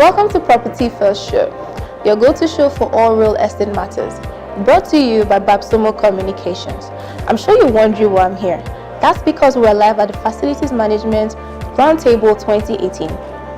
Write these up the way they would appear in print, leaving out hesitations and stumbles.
Welcome to Property First Show, your go-to show for all real estate matters. Brought to you by Babsomo Communications. I'm sure you're wondering why I'm here. That's because we're live at the Facilities Management Roundtable 2018,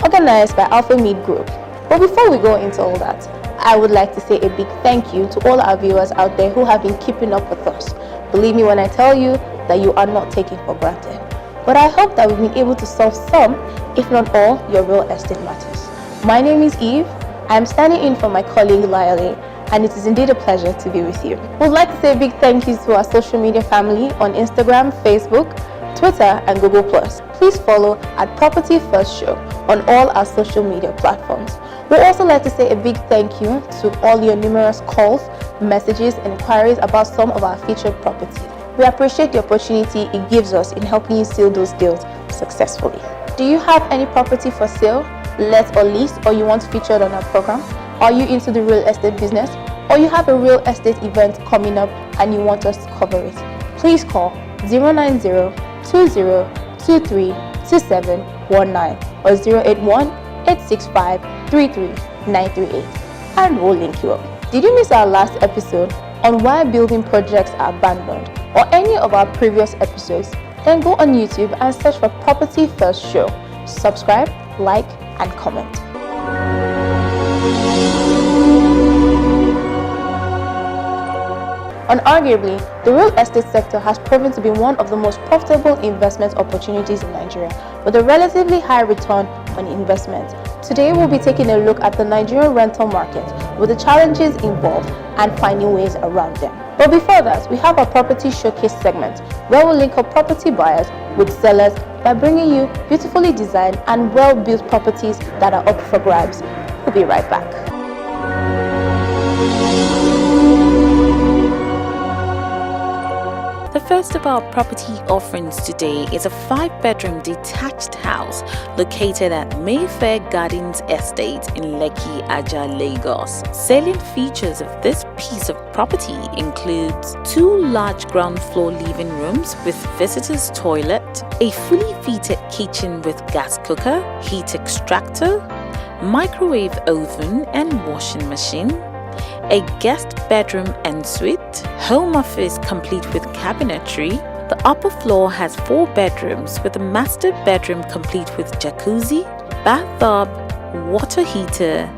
organized by Alpha Mead Group. But before we go into all that, I would like to say a big thank you to all our viewers out there who have been keeping up with us. Believe me when I tell you that you are not taken for granted. But I hope that we've been able to solve some, if not all, your real estate matters. My name is Eve. I am standing in for my colleague Lyale, and it is indeed a pleasure to be with you. We'd like to say a big thank you to our social media family on Instagram, Facebook, Twitter, and Google+. Please follow at Property First Show on all our social media platforms. We'd also like to say a big thank you to all your numerous calls, messages, and inquiries about some of our featured properties. We appreciate the opportunity it gives us in helping you seal those deals successfully. Do you have any property for sale, let or lease, or you want featured on our program? Are you into the real estate business, or you have a real estate event coming up and you want us to cover it? Please call 090-2023-2719 or 081-865-33938 and we'll link you up. Did you miss our last episode on why building projects are abandoned or any of our previous episodes? Then go on YouTube and search for Property First Show. Subscribe, like, and comment. Unarguably, the real estate sector has proven to be one of the most profitable investment opportunities in Nigeria, with a relatively high return on investment. Today, we'll be taking a look at the Nigerian rental market, with the challenges involved and finding ways around them. But before that, we have our Property Showcase segment, where we'll link up property buyers with sellers by bringing you beautifully designed and well-built properties that are up for grabs. We'll be right back. The first of our property offerings today is a 5-bedroom detached house located at Mayfair Gardens Estate in Lekki, Aja, Lagos. Salient features of this piece of property includes 2 large ground floor living rooms with visitors' toilet, a fully fitted kitchen with gas cooker, heat extractor, microwave oven and washing machine, a guest bedroom ensuite, home office complete with cabinetry. The upper floor has 4 bedrooms with a master bedroom complete with jacuzzi, bathtub, water heater,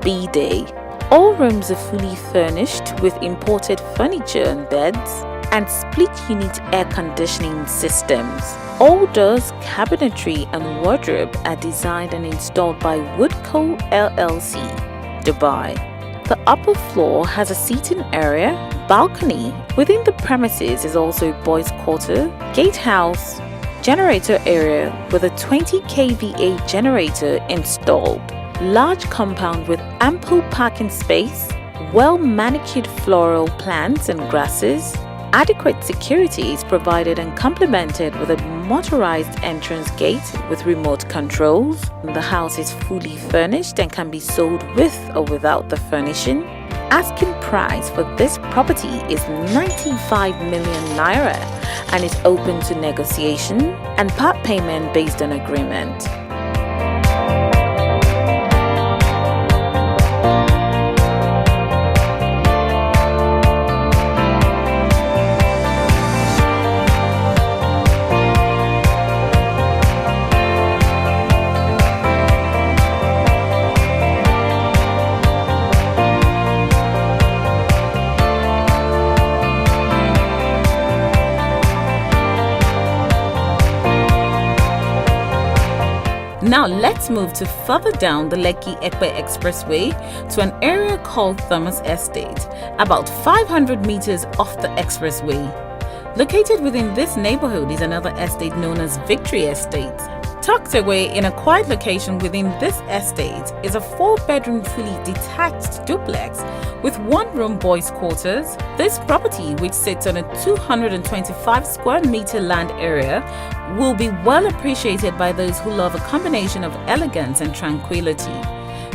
bidet. All rooms are fully furnished with imported furniture and beds and split unit air conditioning systems. All doors, cabinetry and wardrobe are designed and installed by Woodco LLC, Dubai. The upper floor has a seating area, balcony. Within the premises is also boys' quarter, gatehouse, generator area with a 20 kVA generator installed, large compound with ample parking space, well-manicured floral plants and grasses. Adequate security is provided and complemented with a motorized entrance gate with remote controls. The house is fully furnished and can be sold with or without the furnishing. Asking price for this property is 95 million naira and is open to negotiation and part payment based on agreement. Now let's move to further down the Lekki-Ekpe Expressway to an area called Thomas Estate, about 500 meters off the expressway. Located within this neighborhood is another estate known as Victory Estate. Tucked away in a quiet location within this estate is a 4-bedroom fully detached duplex with 1-room boys' quarters. This property, which sits on a 225 square meter land area, will be well appreciated by those who love a combination of elegance and tranquility.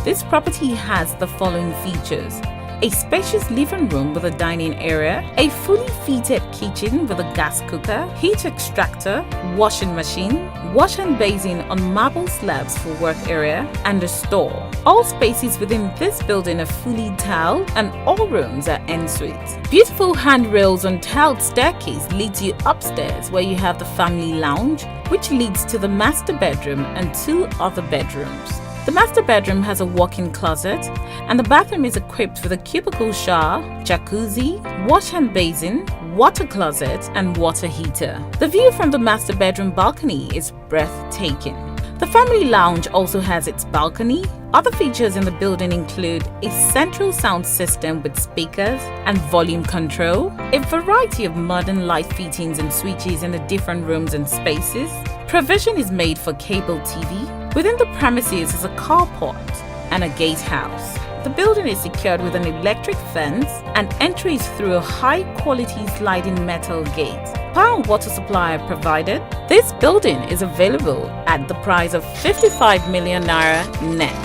This property has the following features: a spacious living room with a dining area, a fully fitted kitchen with a gas cooker, heat extractor, washing machine, wash and basin on marble slabs for work area, and a store. All spaces within this building are fully tiled and all rooms are en suite. Beautiful handrails on tiled staircase leads you upstairs where you have the family lounge, which leads to the master bedroom and 2 other bedrooms. The master bedroom has a walk-in closet, and the bathroom is equipped with a cubicle shower, jacuzzi, wash and basin, water closet, and water heater. The view from the master bedroom balcony is breathtaking. The family lounge also has its balcony. Other features in the building include a central sound system with speakers and volume control, a variety of modern light fittings and switches in the different rooms and spaces. Provision is made for cable TV. Within the premises is a carport and a gatehouse. The building is secured with an electric fence and entry is through a high-quality sliding metal gate. Power and water supply are provided. This building is available at the price of 55 million naira net.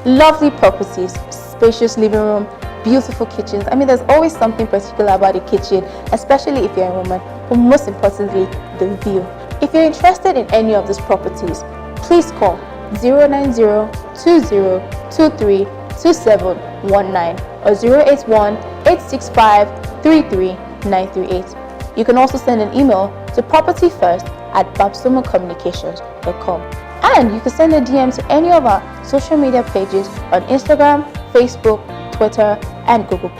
Lovely properties, spacious living room, beautiful kitchens. I mean, there's always something particular about a kitchen, especially if you're a woman, but most importantly, the view. If you're interested in any of these properties, please call 090-2023-2719 or 081-865-33938. You can also send an email to propertyfirst@babstomocommunications.com. And you can send a DM to any of our social media pages on Instagram, Facebook, Twitter, and Google+.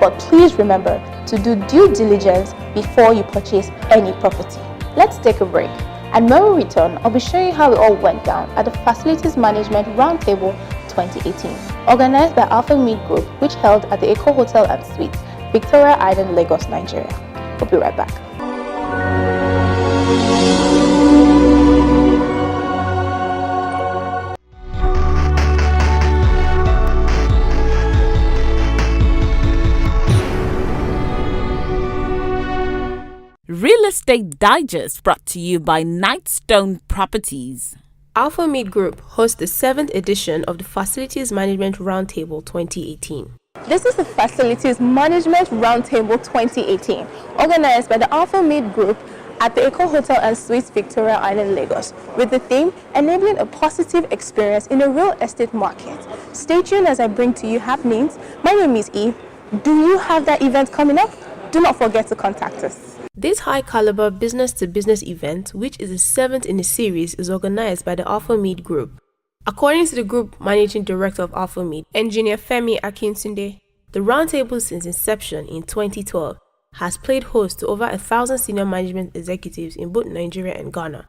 But please remember to do due diligence before you purchase any property. Let's take a break. And when we return, I'll be showing you how it all went down at the Facilities Management Roundtable 2018, organized by Alpha Meat Group, which held at the Eco Hotel and Suites, Victoria Island, Lagos, Nigeria. We'll be right back. Real Estate Digest brought to you by Nightstone Properties. Alpha Meat Group hosts the 7th edition of the Facilities Management Roundtable 2018. This is the Facilities Management Roundtable 2018, organized by the Alpha Meat Group at the Eco Hotel and Suites, Victoria Island, Lagos, with the theme Enabling a Positive Experience in the Real Estate Market. Stay tuned as I bring to you happenings. My name is Eve. Do you have that event coming up? Do not forget to contact us. This high-caliber business-to-business event, which is the 7th in the series, is organized by the Alpha Meat Group. According to the Group Managing Director of Alpha Meat, Engineer Femi Akintunde, the roundtable since inception in 2012 has played host to over 1,000 senior management executives in both Nigeria and Ghana,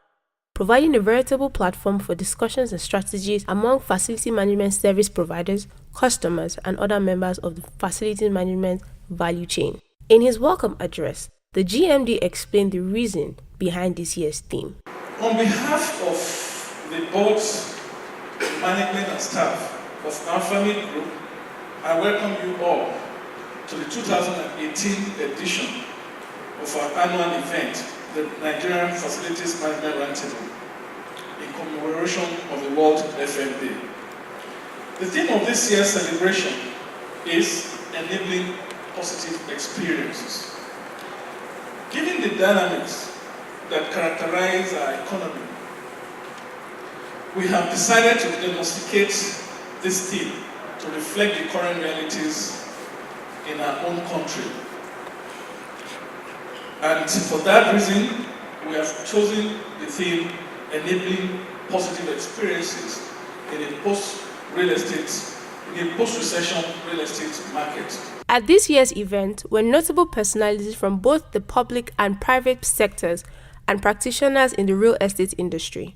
providing a veritable platform for discussions and strategies among facility management service providers, customers, and other members of the facility management value chain. In his welcome address, the GMD explained the reason behind this year's theme. On behalf of the board's management and staff of Alpha Meat Group, I welcome you all to the 2018 edition of our annual event, the Nigerian Facilities Management Roundtable, in commemoration of the World FM Day. The theme of this year's celebration is enabling positive experiences. Given the dynamics that characterize our economy, we have decided to domesticate this theme to reflect the current realities in our own country. And for that reason, we have chosen the theme enabling positive experiences in a post-recession real estate market. At this year's event were notable personalities from both the public and private sectors and practitioners in the real estate industry.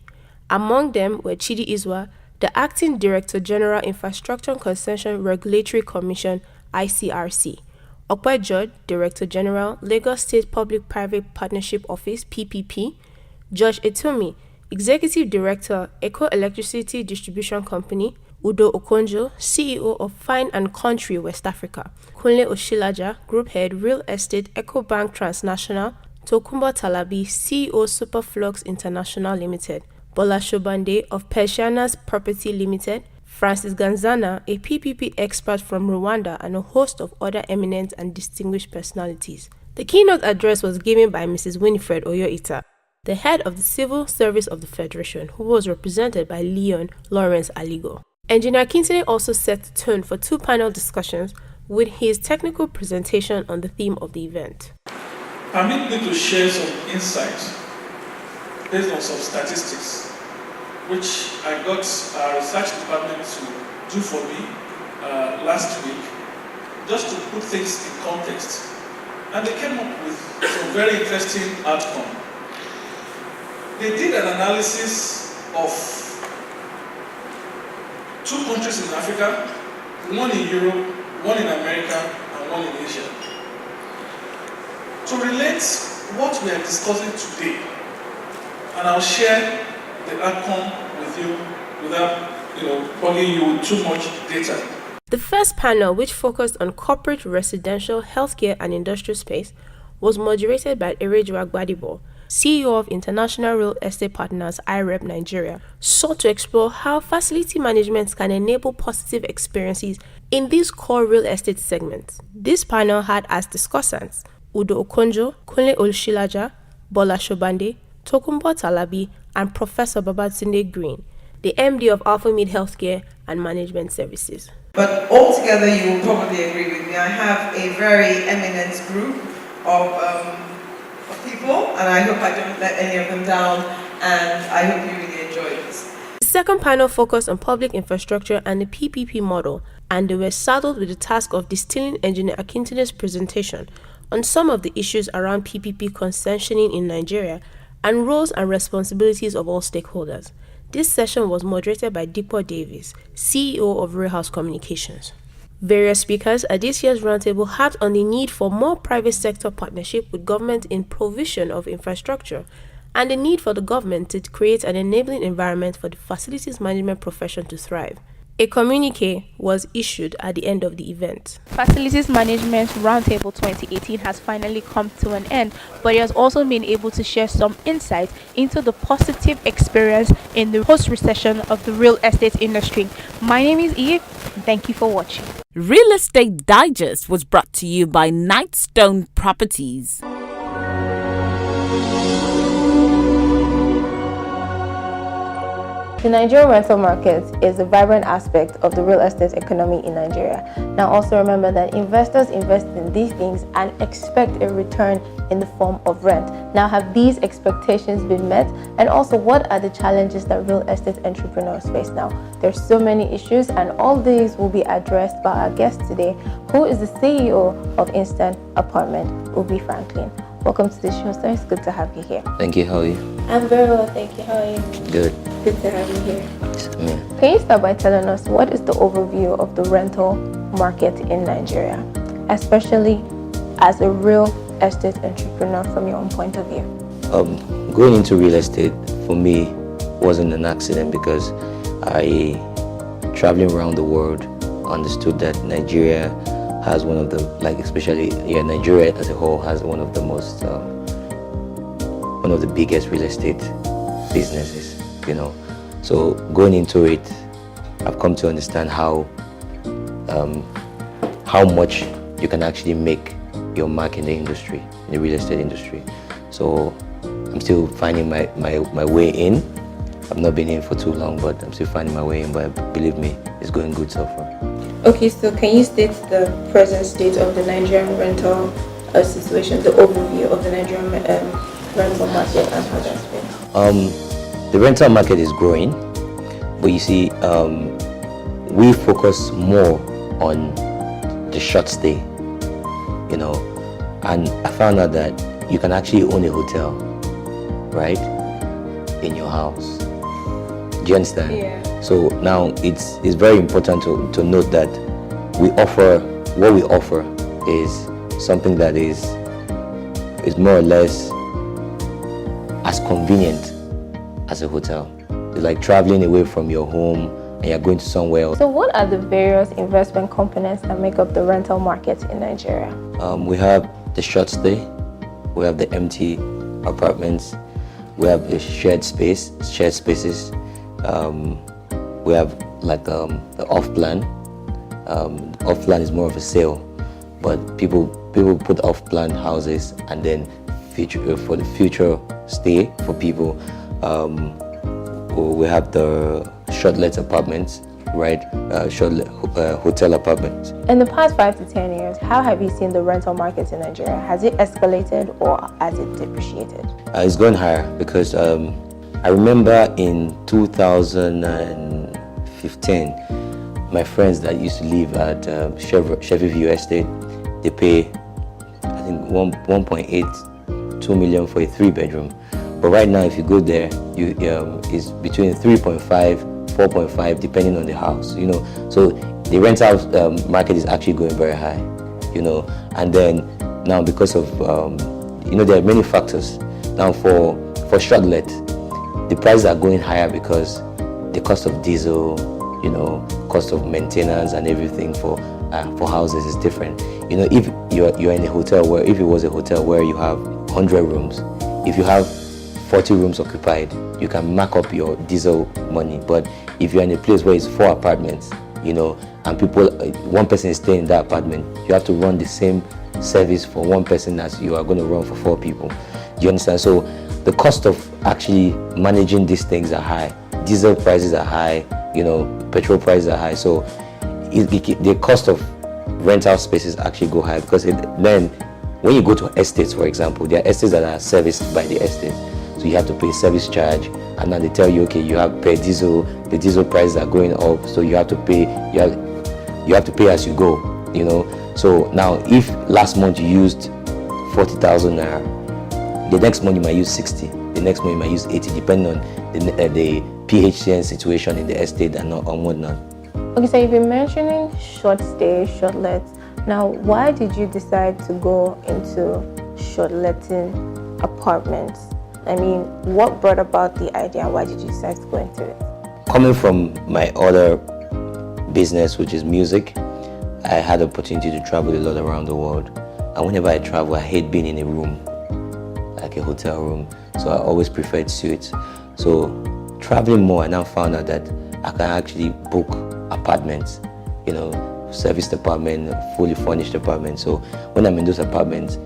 Among them were Chidi Iswa, the Acting Director General Infrastructure Concession Regulatory Commission (ICRC), Okwe George, Director General, Lagos State Public-Private Partnership Office (PPP), George Etumi, Executive Director, Eco Electricity Distribution Company, Udo Okonjo, CEO of Fine and Country West Africa, Kunle Oshilaja, Group Head, Real Estate, Ecobank Transnational, Tokunbo Talabi, CEO, Superflux International Limited, Bola Shobande of Persianas Property Limited, Francis Ganzana, a PPP expert from Rwanda, and a host of other eminent and distinguished personalities. The keynote address was given by Mrs. Winifred Oyoita, the head of the Civil Service of the Federation, who was represented by Leon Lawrence Aligo. Engineer Kintene also set the tone for two panel discussions with his technical presentation on the theme of the event. Permit me to share some insights based on some statistics, which I got our research department to do for me last week, just to put things in context. And they came up with some very interesting outcome. They did an analysis of 2 countries in Africa, 1 in Europe, 1 in America, and 1 in Asia. To relate what we are discussing today, and I'll share the outcome with you without bugging you with too much data. The first panel, which focused on corporate, residential, healthcare, and industrial space, was moderated by Erejuwa Gbadibo, CEO of International Real Estate Partners IREP Nigeria, sought to explore how facility management can enable positive experiences in these core real estate segments. This panel had as discussants Udo Okonjo, Kunle Olshilaja, Bola Shobande, Tokunbo Talabi, and Professor Babatunde Green, the MD of Alpha Mid Healthcare and Management Services. But altogether, you will probably agree with me, I have a very eminent group of people, and I hope I don't let any of them down, and I hope you really enjoy this. The second panel focused on public infrastructure and the PPP model, and they were saddled with the task of distilling Engineer Akintone's presentation on some of the issues around PPP concessioning in Nigeria and roles and responsibilities of all stakeholders. This session was moderated by Dipo Davis, CEO of Real House Communications. Various speakers at this year's roundtable harped on the need for more private sector partnership with government in provision of infrastructure and the need for the government to create an enabling environment for the facilities management profession to thrive. A communique was issued at the end of the event. Facilities Management Roundtable 2018 has finally come to an end, but it has also been able to share some insight into the positive experience in the post-recession of the real estate industry. My name is Eve. Thank you for watching. Real Estate Digest was brought to you by Nightstone Properties. The Nigerian rental market is a vibrant aspect of the real estate economy in Nigeria. Now also remember that investors invest in these things and expect a return in the form of rent. Now, have these expectations been met? And also, what are the challenges that real estate entrepreneurs face now? There's so many issues, and all these will be addressed by our guest today, who is the CEO of Instant Apartment, Ubi Franklin. Welcome to the show, sir. It's good to have you here. Thank you. How are you? I'm very well, thank you. How are you? Good. Good to have you here. Yeah. Can you start by telling us what is the overview of the rental market in Nigeria, especially as a real estate entrepreneur from your own point of view? Going into real estate for me wasn't an accident, because I, traveling around the world, understood that Nigeria has one of the, Nigeria as a whole has one of the most, one of the biggest real estate businesses, So going into it, I've come to understand how much you can actually make your mark in the industry, in the real estate industry. So I'm still finding my way in. I've not been in for too long, but I'm still finding my way in, but believe me, it's going good so far. Okay, so can you state the present state of the Nigerian rental situation, the overview of the Nigerian rental market and how that's been? The rental market is growing, but you see, we focus more on the short stay, and I found out that you can actually own a hotel, right, in your house. Do you understand? Yeah. So now it's very important to note that what we offer is something that is more or less as convenient as a hotel. It's like traveling away from your home and you're going to somewhere else. So what are the various investment components that make up the rental market in Nigeria? We have the short stay, we have the empty apartments, we have the shared spaces, we have like the off-plan. Off-plan is more of a sale, but people put off-plan houses, and then for the future stay for people, we have the short-let apartments, right? Hotel apartments. In the past 5 to 10 years, how have you seen the rental market in Nigeria? Has it escalated or has it depreciated? It's going higher because I remember in 2015, my friends that used to live at Chevy View Estate, they pay, I think, 1.82 million for a 3-bedroom. But right now, if you go there, it's between 3.5, 4.5, depending on the house. So the rental market is actually going very high. And then now because of there are many factors. Now for short-let, the prices are going higher because the cost of diesel, cost of maintenance and everything for houses is different. If you're in a hotel if it was a hotel where you have 100 rooms, if you have 40 rooms occupied, you can mark up your diesel money. But if you're in a place where it's 4 apartments, and one person is staying in that apartment, you have to run the same service for one person as you are going to run for 4 people. Do you understand? So the cost of actually managing these things are high. Diesel prices are high, petrol prices are high. So the cost of rental spaces actually go high because then when you go to estates, for example, there are estates that are serviced by the estate. So you have to pay service charge, and then they tell you, okay, you have pay diesel. The diesel prices are going up, so you have to pay. You have to pay as you go. So now, if last month you used 40,000 naira, the next month you might use 60. The next month you might use 80, depending on the PHCN situation in the estate and whatnot. Okay, so you've been mentioning short stay, short let. Now, why did you decide to go into short letting apartments? I mean, what brought about the idea? Why did you decide to go into it? Coming from my other business, which is music, I had the opportunity to travel a lot around the world. And whenever I travel, I hate being in a room, like a hotel room. So I always preferred suites. So traveling more, I now found out that I can actually book apartments, serviced apartment, fully furnished apartment. So when I'm in those apartments,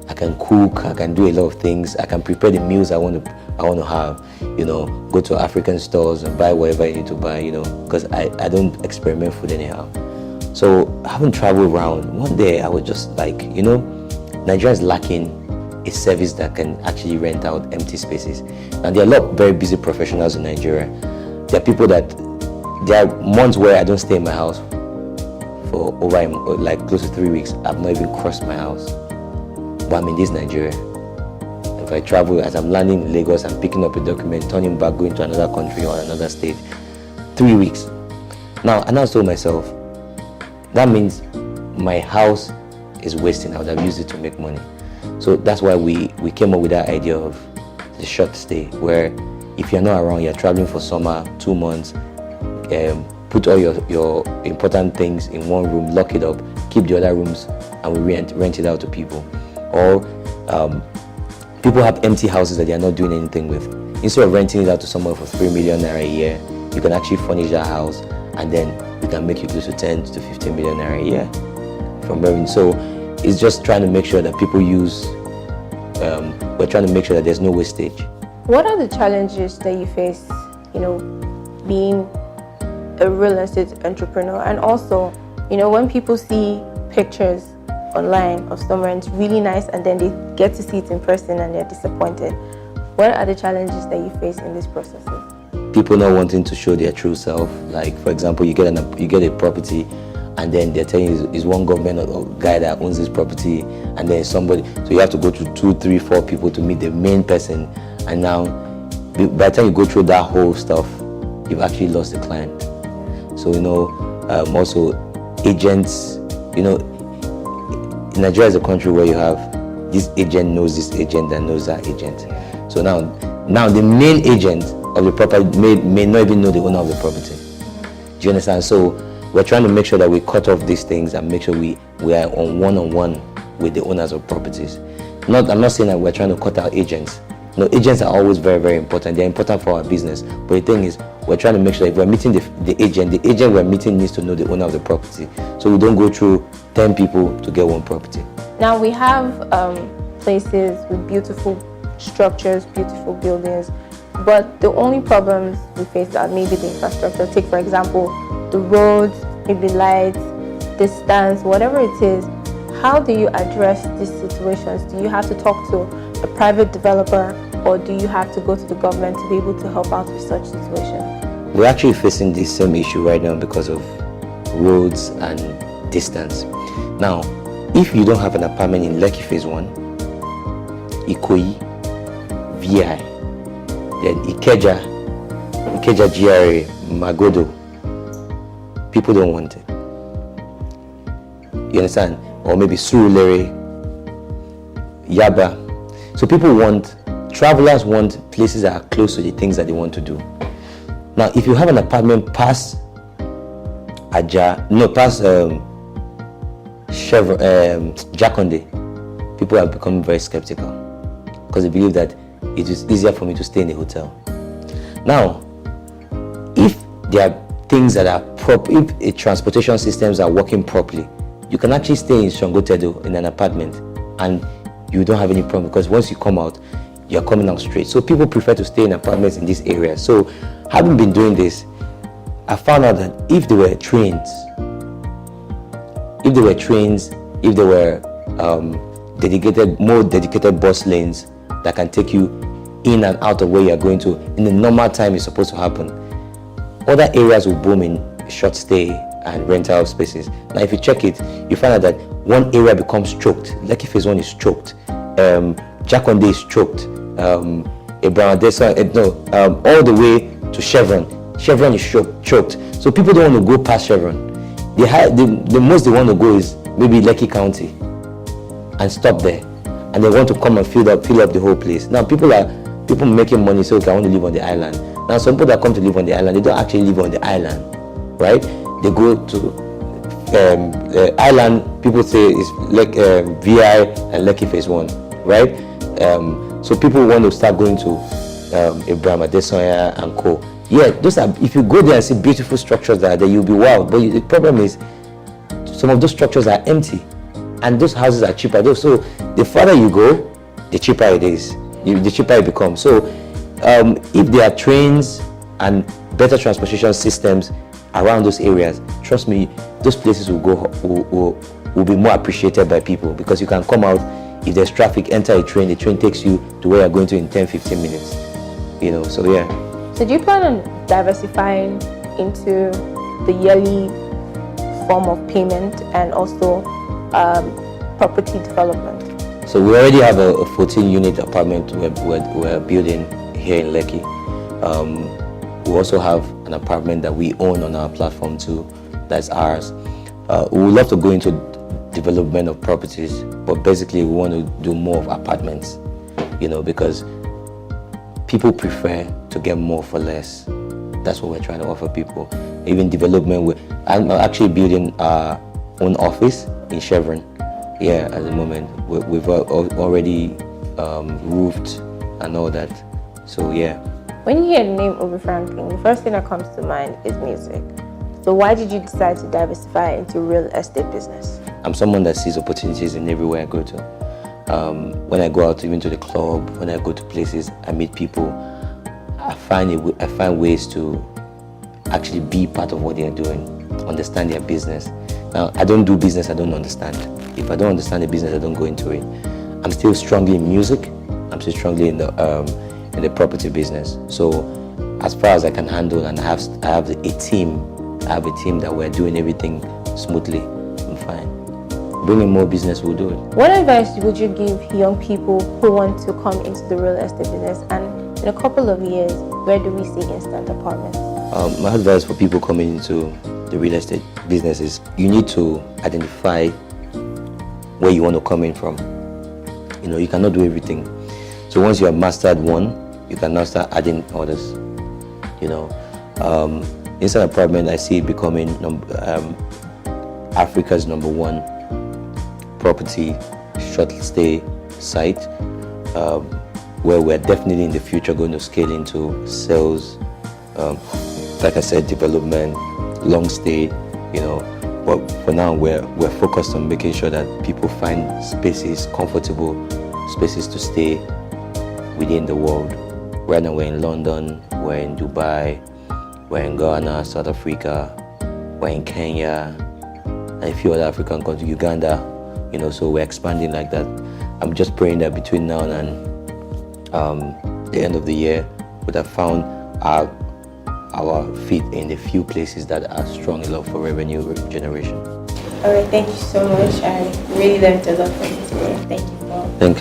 I can cook, I can do a lot of things, I can prepare the meals I want to have, go to African stores and buy whatever I need to buy, because I don't experiment food anyhow. So having traveled around, one day I was just like, Nigeria is lacking a service that can actually rent out empty spaces. And there are a lot of very busy professionals in Nigeria. There are months where I don't stay in my house for over like close to 3 weeks. I've not even crossed my house. But I'm in this Nigeria. If I travel, as I'm landing in Lagos, I'm picking up a document, turning back, going to another country or another state. 3 weeks. Now, I now told myself, that means my house is wasting. I would have used it to make money. So that's why we came up with that idea of the short stay, where if you're not around, you're traveling for summer, 2 months, put all your important things in one room, lock it up, keep the other rooms, and we rent it out to people. Or people have empty houses that they are not doing anything with. Instead of renting it out to someone for 3 million naira a year, you can actually furnish that house, and then we can make you close to 10 to 15 million naira a year from revenue. So it's just trying to make sure that people we're trying to make sure that there's no wastage. What are the challenges that you face, being a real estate entrepreneur, and also You know, when people see pictures online of somewhere and it's really nice and then they get to see it in person and they're disappointed, what are the challenges that you face in these processes? People not wanting to show their true self. Like, for example, you get a property and then they're telling you it's one government or guy that owns this property, and then somebody, so you have to go to 2, 3, 4 people to meet the main person, and now by the time you go through that whole stuff, you've actually lost the client. So, you know, also agents, you know, Nigeria is a country where you have this agent knows this agent that knows that agent. So now the main agent of the property may not even know the owner of the property. Do you understand? So we're trying to make sure that we cut off these things and make sure we are on one-on-one with the owners of properties. I'm not saying that we're trying to cut out agents. No, agents are always very, very important. They're important for our business. But the thing is, we're trying to make sure if we're meeting the agent we're meeting needs to know the owner of the property. So we don't go through 10 people to get one property. Now we have places with beautiful structures, beautiful buildings, but the only problems we face are maybe the infrastructure. Take, for example, the roads, maybe lights, distance, whatever it is. How do you address these situations? Do you have to talk to a private developer, or do you have to go to the government to be able to help out with such situations? We're actually facing this same issue right now because of roads and distance. Now, if you don't have an apartment in Lekki Phase 1, Ikoyi, VI, then Ikeja GRA, Magodo, people don't want it. You understand? Or maybe Surulere, Yaba. So travelers want places that are close to the things that they want to do. Now, if you have an apartment past Jakonde, people have become very skeptical because they believe that it is easier for me to stay in a hotel. Now, if there are things that are if the transportation systems are working properly, you can actually stay in Shangotedo in an apartment and you don't have any problem, because once you come out, you're coming out straight. So people prefer to stay in apartments in this area. So having been doing this, I found out that if there were trains, if there were more dedicated bus lanes that can take you in and out of where you're going to in the normal time it's supposed to happen, other areas will boom in short stay and rental spaces. Now, if you check it, you find out that one area becomes choked. Lekki Phase 1 is choked. Jakonde is choked. All the way to Chevron. Chevron is choked. So people don't want to go past Chevron. The most they want to go is maybe Lekki County and stop there. And they want to come and fill up the whole place. Now, people making money, so okay, I want to live on the island. Now, some people that come to live on the island, they don't actually live on the island, right? They go to island. People say it's like VI and Lekki Phase 1, right? So people want to start going to Ibrahim Adesoya and co. Yeah, those are. If you go there and see beautiful structures that are there, you'll be wowed. But the problem is, some of those structures are empty, and those houses are cheaper. So the farther you go, the cheaper it is. The cheaper it becomes. So if there are trains and better transportation systems around those areas, trust me, those places will be more appreciated by people, because you can come out, if there's traffic, enter a train, the train takes you to where you're going to in 10-15 minutes. You know, so yeah. So do you plan on diversifying into the yearly form of payment and also property development? So we already have a 14-unit apartment we're building here in Lekki. We also have an apartment that we own on our platform too, that's ours. We would love to go into development of properties, but basically we want to do more of apartments, you know, because people prefer to get more for less. That's what we're trying to offer people. Even development, I'm actually building our own office in Chevron. Yeah, at the moment we've already roofed and all that. So yeah. When you hear the name Obi Franklin, the first thing that comes to mind is music. So why did you decide to diversify into real estate business? I'm someone that sees opportunities in everywhere I go to. When I go out, even to the club, when I go to places, I meet people. I find ways to actually be part of what they are doing, understand their business. Now, I don't do business I don't understand. If I don't understand the business, I don't go into it. I'm still strongly in music. I'm still strongly in the property business. So, as far as I can handle, and I have a team. I have a team that we're doing everything smoothly. I'm fine. Bringing more business will do it. What advice would you give young people who want to come into the real estate business, and in a couple of years, where do we see instant apartments? My advice for people coming into the real estate business is you need to identify where you want to come in from. You cannot do everything. So once you have mastered one, you can now start adding others. Instant apartment, I see it becoming Africa's number one property short stay site, where we're definitely in the future going to scale into sales, like I said, development, long stay, but for now we're focused on making sure that people find spaces, comfortable spaces to stay within the world. Right now we're in London, we're in Dubai, we're in Ghana, South Africa, we're in Kenya, and a few other African countries, Uganda, so we're expanding like that. I'm just praying that between now and the end of the year, would have found our feet in the few places that are strong enough for revenue generation. All right, thank you so much. I really learned a lot from you today. Thank you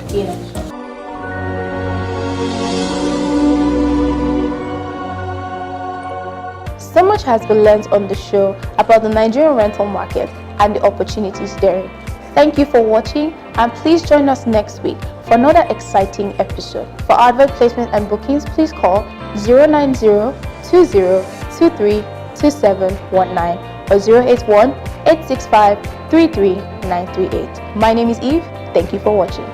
for being on the show. So much has been learned on the show about the Nigerian rental market and the opportunities therein. Thank you for watching, and please join us next week for another exciting episode. For advert placement and bookings, please call 090-2023-2719 or 081-865-33938. My name is Eve. Thank you for watching.